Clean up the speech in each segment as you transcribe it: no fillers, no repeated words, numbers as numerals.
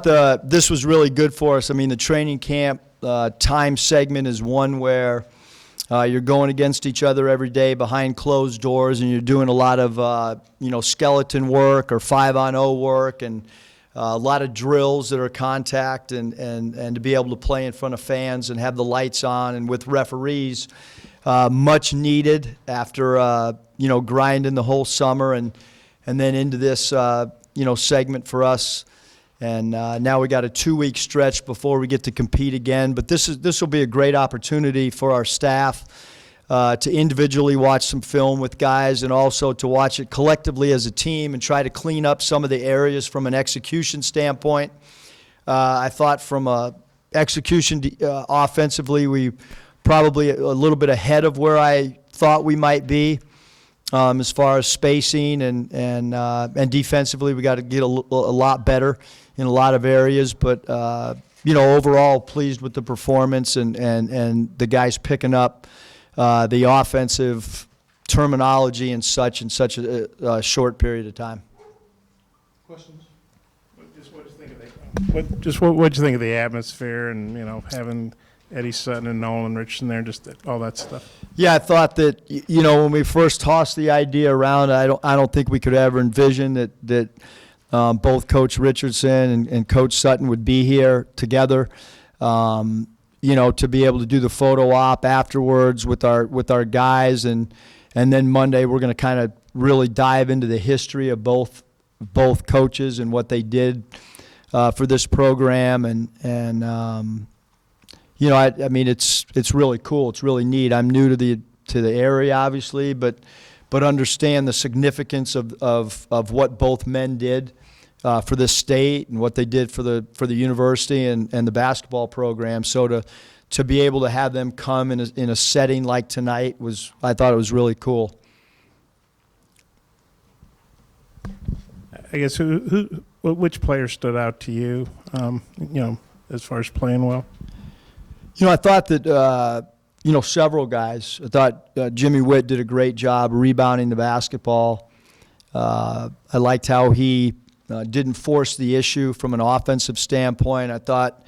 this was really good for us. I mean, the training camp time segment is one where you're going against each other every day behind closed doors, and you're doing a lot of skeleton work or 5-on-0 work, and a lot of drills that are contact, and to be able to play in front of fans and have the lights on and with referees, much needed after grinding the whole summer and then into this segment for us. And now we got a 2-week stretch before we get to compete again. But this will be a great opportunity for our staff to individually watch some film with guys, and also to watch it collectively as a team and try to clean up some of the areas from an execution standpoint. I thought from a execution offensively, we probably a little bit ahead of where I thought we might be. As far as spacing and defensively, we got to get a lot better in a lot of areas. But overall, pleased with the performance and the guys picking up the offensive terminology and such in such a short period of time. Questions? What did you think of the atmosphere and having Eddie Sutton and Nolan Richardson there, just all that stuff? Yeah, I thought that when we first tossed the idea around, I don't think we could ever envision that both Coach Richardson and Coach Sutton would be here together. To be able to do the photo op afterwards with our guys, and then Monday we're going to kind of really dive into the history of both coaches and what they did for this program, and I mean, it's really cool. It's really neat. I'm new to the area, obviously, but understand the significance of what both men did for this state and what they did for the university and the basketball program. So to be able to have them come in a setting like tonight I thought it was really cool. I guess which player stood out to you? As far as playing well. I thought that, several guys. I thought Jimmy Witt did a great job rebounding the basketball. I liked how he didn't force the issue from an offensive standpoint. I thought,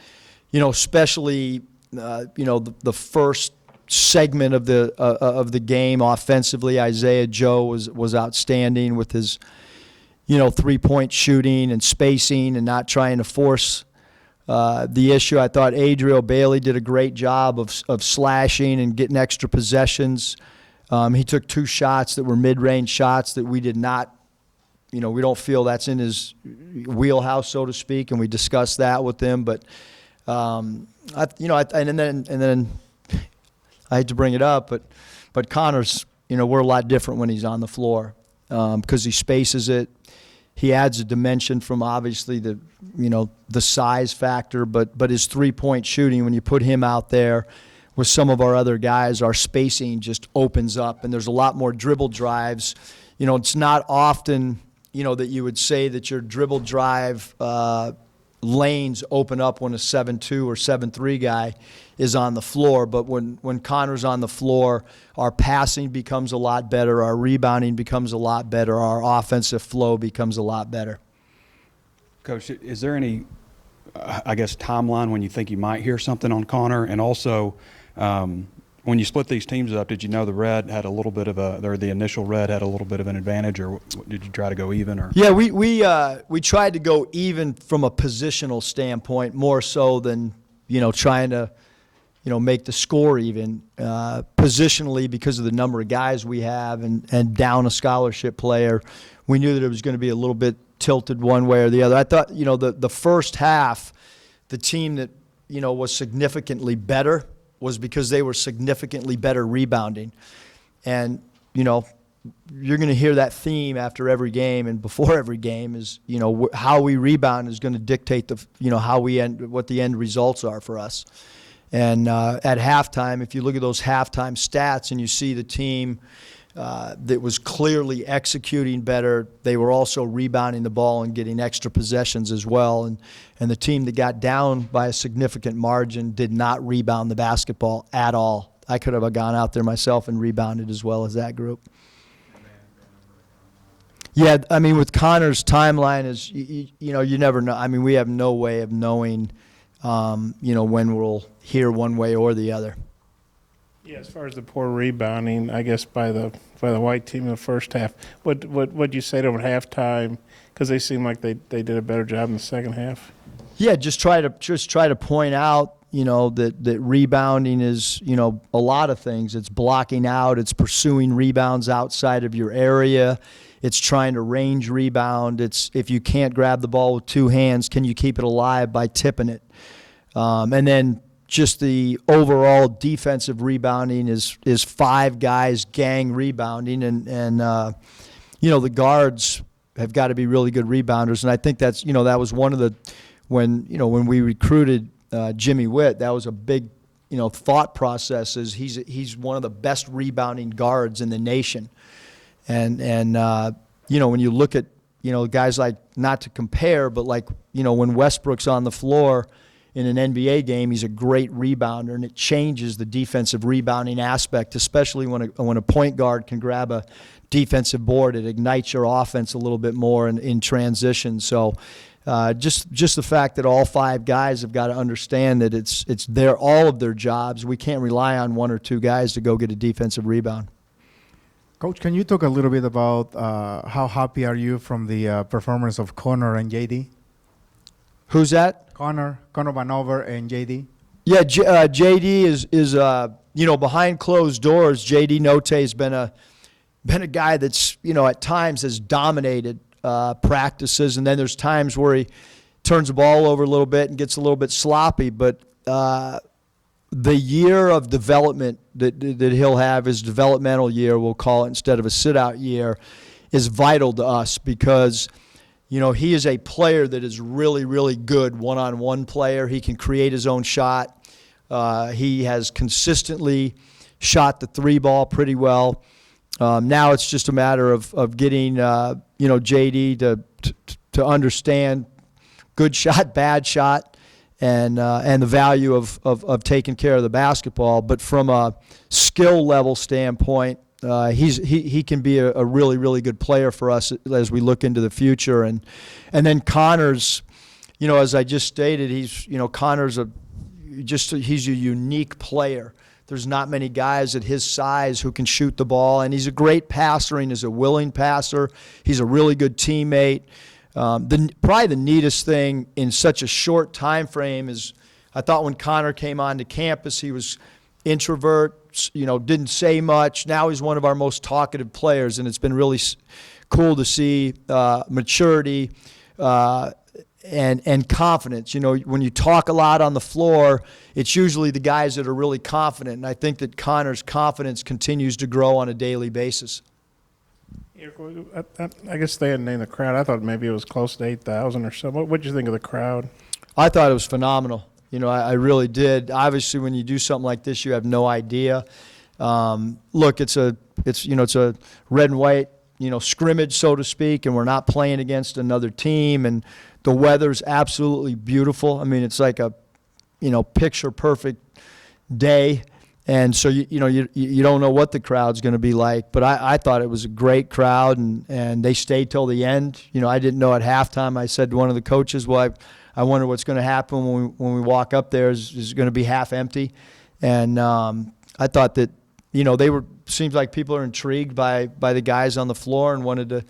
especially, the first segment of the game offensively, Isaiah Joe was outstanding with his, 3-point shooting and spacing and not trying to force the issue. I thought Adriel Bailey did a great job of slashing and getting extra possessions. He took 2 shots that were mid-range shots that we did not, we don't feel that's in his wheelhouse, so to speak, and we discussed that with him. But and then I hate to bring it up, but Connor's, we're a lot different when he's on the floor because he spaces it. He adds a dimension from obviously the size factor, but his 3-point shooting, when you put him out there with some of our other guys, our spacing just opens up, and there's a lot more dribble drives. It's not often, that you would say that your dribble drive lanes open up when a 7-2 or 7-3 guy is on the floor. But when Connor's on the floor, our passing becomes a lot better, our rebounding becomes a lot better, our offensive flow becomes a lot better. Coach, is there any, timeline when you think you might hear something on Connor? And also, when you split these teams up, did you know the red had a little bit of the initial red had a little bit of an advantage, or did you try to go even? Or yeah, we tried to go even from a positional standpoint, more so than trying to make the score even. Positionally, because of the number of guys we have and down a scholarship player, we knew that it was going to be a little bit tilted one way or the other. I thought the first half, the team that was significantly better was because they were significantly better rebounding. And, you're going to hear that theme after every game and before every game is, how we rebound is going to dictate what the end results are for us. And at halftime, if you look at those halftime stats and you see the team that was clearly executing better, they were also rebounding the ball and getting extra possessions as well. And the team that got down by a significant margin did not rebound the basketball at all. I could have gone out there myself and rebounded as well as that group. Yeah, I mean, with Connor's timeline is, you know, you never know. I mean, we have no way of knowing, you know, when we'll hear one way or the other. Yeah, as far as the poor rebounding, I guess by the white team in the first half, what'd you say to them at halftime? Because they seemed like they did a better job in the second half. Yeah, just try to point out, you know, that rebounding is, you know, a lot of things. It's blocking out, it's pursuing rebounds outside of your area, it's trying to range rebound. It's if you can't grab the ball with two hands, can you keep it alive by tipping it? And then just the overall defensive rebounding is five guys gang rebounding, and you know, the guards have got to be really good rebounders, and I think that's, you know, that was one of the, when we recruited Jimmy Witt, that was a big, you know, thought process, is he's one of the best rebounding guards in the nation, and you know, when you look at, you know, guys like, not to compare, but like, you know, when Westbrook's on the floor in an NBA game, he's a great rebounder, and it changes the defensive rebounding aspect, especially when a point guard can grab a defensive board. It ignites your offense a little bit more in transition. So just the fact that all five guys have got to understand that it's all of their jobs. We can't rely on one or two guys to go get a defensive rebound. Coach, can you talk a little bit about how happy are you from the performance of Connor and JD? Who's that? Connor Vanover and JD. Yeah, JD is you know, behind closed doors. JD Note has been a guy that's, you know, at times has dominated practices, and then there's times where he turns the ball over a little bit and gets a little bit sloppy. But the year of development that he'll have, his developmental year, we'll call it, instead of a sit-out year, is vital to us, because, you know, he is a player that is really, really good one-on-one player. He can create his own shot. He has consistently shot the three ball pretty well. Now it's just a matter of getting, you know, JD to understand good shot, bad shot, and the value of taking care of the basketball. But from a skill level standpoint, he can be a really, really good player for us as we look into the future. And then Connor's, you know, as I just stated, Connor's he's a unique player. There's not many guys at his size who can shoot the ball, and he's a great passer, and he's a willing passer. He's a really good teammate. Probably the neatest thing in such a short time frame is, I thought when Connor came onto campus, he was introvert, you know, didn't say much. Now he's one of our most talkative players, and it's been really cool to see maturity and confidence. You know, when you talk a lot on the floor, it's usually the guys that are really confident, and I think that Connor's confidence continues to grow on a daily basis. I guess they hadn't named the crowd. I thought maybe it was close to 8,000 or so. What did you think of the crowd? I thought it was phenomenal. You know, I really did. Obviously, when you do something like this, you have no idea. Look, it's a red and white, you know, scrimmage, so to speak, and we're not playing against another team, and the weather's absolutely beautiful. I mean, it's like a, you know, picture perfect day. And so, you don't know what the crowd's going to be like. But I thought it was a great crowd, and they stayed till the end. You know, I didn't know at halftime. I said to one of the coaches, well, I wonder what's going to happen when we walk up there. Is it going to be half empty? And I thought that, you know, seems like people are intrigued by the guys on the floor and wanted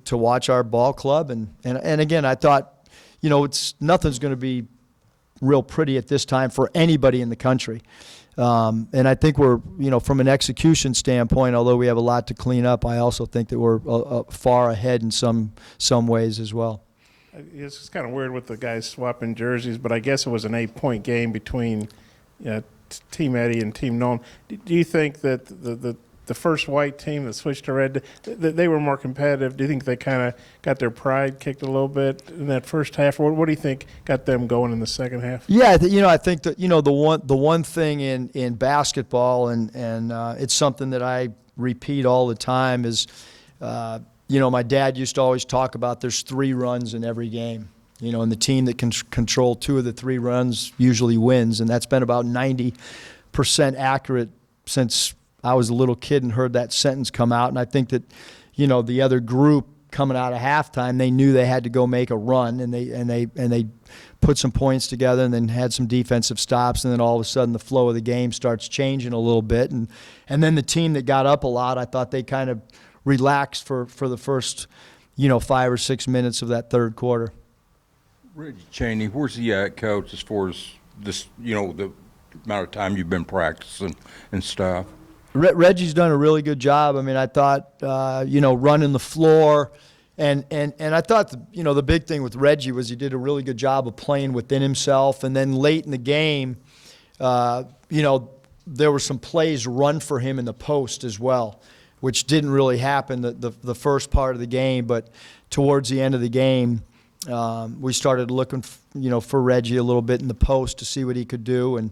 to watch our ball club. And again, I thought, you know, nothing's going to be real pretty at this time for anybody in the country. And I think we're, you know, from an execution standpoint, although we have a lot to clean up, I also think that we're far ahead in some ways as well. It's kind of weird with the guys swapping jerseys, but I guess it was an 8-point game between Team Eddie and Team Nolan. Do you think that the first white team that switched to red, they were more competitive? Do you think they kind of got their pride kicked a little bit in that first half? What do you think got them going in the second half? Yeah, I think that, you know, the one thing in basketball, and it's something that I repeat all the time, is, you know, my dad used to always talk about there's 3 runs in every game. You know, and the team that can control 2 of the 3 runs usually wins, and that's been about 90% accurate since I was a little kid and heard that sentence come out. And I think that, the other group coming out of halftime, they knew they had to go make a run, and they put some points together, and then had some defensive stops, and then all of a sudden the flow of the game starts changing a little bit, and then the team that got up a lot, I thought they kind of relaxed for the first 5 or 6 minutes of that third quarter. Reggie Chaney, where's he at, Coach, as far as this, the amount of time you've been practicing and stuff? Reggie's done a really good job. I mean, I thought, running the floor, and I thought, the big thing with Reggie was he did a really good job of playing within himself. And then late in the game, there were some plays run for him in the post as well, which didn't really happen the first part of the game. But towards the end of the game, we started looking, for Reggie a little bit in the post to see what he could do, and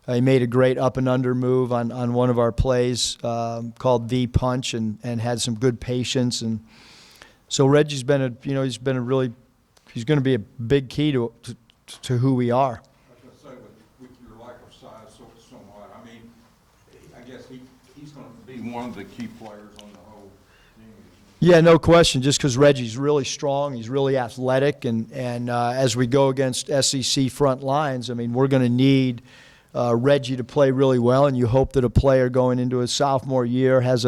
he made a great up and under move on one of our plays called the punch, and had some good patience. And so Reggie's been he's going to be a big key to who we are. I was going to say, with your lack of size somewhat, I mean, I guess he's going to be one of the key players on the whole team. Yeah, no question. Just because Reggie's really strong, he's really athletic, and as we go against SEC front lines, I mean, we're going to need Reggie to play really well, and you hope that a player going into his sophomore year has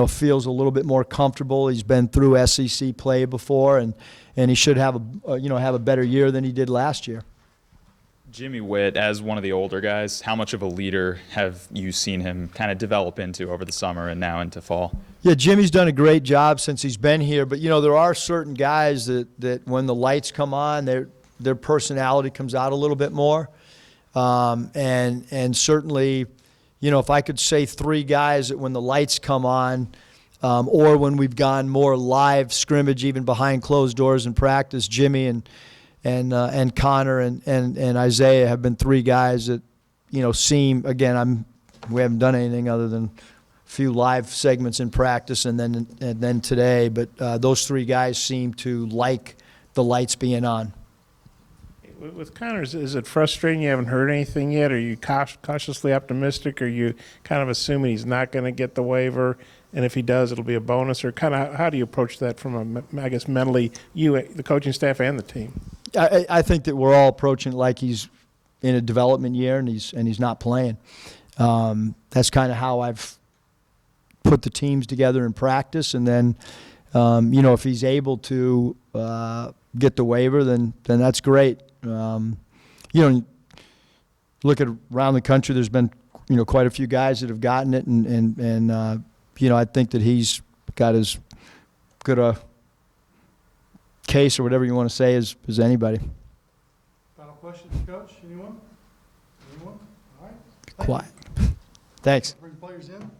feels a little bit more comfortable. He's been through SEC play before, and he should have a better year than he did last year. Jimmy Witt, as one of the older guys, how much of a leader have you seen him kind of develop into over the summer and now into fall? Yeah, Jimmy's done a great job since he's been here, but there are certain guys that when the lights come on, their personality comes out a little bit more. And certainly, if I could say 3 guys that when the lights come on, or when we've gone more live scrimmage, even behind closed doors in practice, Jimmy and Connor and Isaiah have been 3 guys that, seem, again, we haven't done anything other than a few live segments in practice and then today, but those 3 guys seem to like the lights being on. With Connor, is it frustrating you haven't heard anything yet? Are you cautiously optimistic? Or are you kind of assuming he's not going to get the waiver, and if he does, it'll be a bonus? Or kind of how do you approach that from I guess mentally, you, the coaching staff, and the team? I think that we're all approaching it like he's in a development year and he's not playing. That's kind of how I've put the teams together in practice, and then if he's able to get the waiver, then that's great. Look at around the country, there's been quite a few guys that have gotten it, and I think that he's got as good a case or whatever you want to say as anybody. Final questions, Coach? Anyone? All right. Quiet. Thanks. Bring players in.